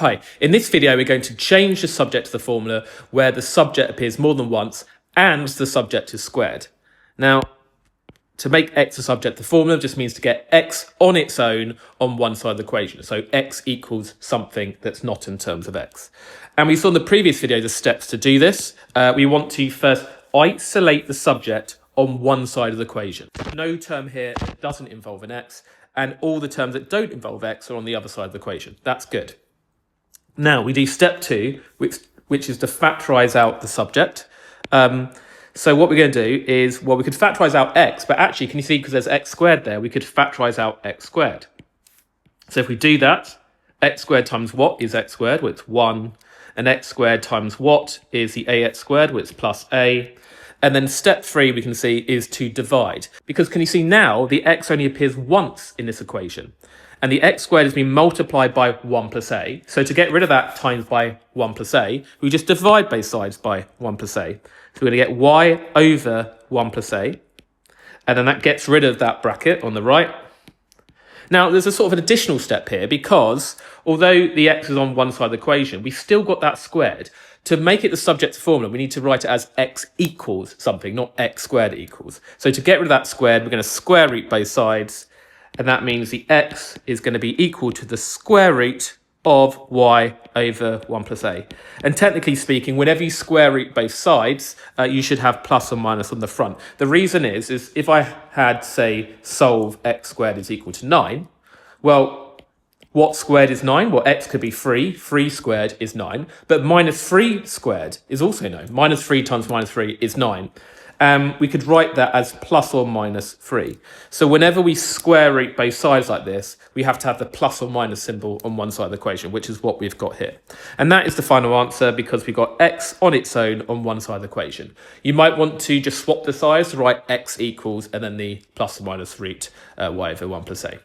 Hi, in this video we're going to change the subject to the formula where the subject appears more than once and the subject is squared. Now, to make x a subject to the formula just means to get x on its own on one side of the equation. So x equals something that's not in terms of x. And we saw in the previous video the steps to do this. We want to first isolate the subject on one side of the equation. No term here that doesn't involve an x, and all the terms that don't involve x are on the other side of the equation. That's good. Now we do step 2, which is to factorize out the subject. So what we're going to do is, well, we could factorize out x, but actually, can you see, because there's x squared there, we could factorize out x squared. So if we do that, x squared times what is x squared? Well, it's 1. And x squared times what is the ax squared? Well, it's plus a. And then step 3, we can see, is to divide. Because can you see now, the x only appears once in this equation. And the x squared has been multiplied by 1 plus a. So to get rid of that times by 1 plus a, we just divide both sides by 1 plus a. So we're going to get y over 1 plus a. And then that gets rid of that bracket on the right. Now, there's a sort of an additional step here because although the x is on one side of the equation, we've still got that squared. To make it the subject formula, we need to write it as x equals something, not x squared equals. So to get rid of that squared, we're going to square root both sides. And that means the x is going to be equal to the square root of y over 1 plus a. And technically speaking, whenever you square root both sides, you should have plus or minus on the front. The reason is if I had, say, solve x squared is equal to 9, well, what squared is 9? Well, x could be 3. 3 squared is 9. But minus 3 squared is also 9. Minus 3 times minus 3 is 9. We could write that as plus or minus 3. So whenever we square root both sides like this, we have to have the plus or minus symbol on one side of the equation, which is what we've got here. And that is the final answer because we've got x on its own on one side of the equation. You might want to just swap the sides to write x equals and then the plus or minus root y over 1 plus a.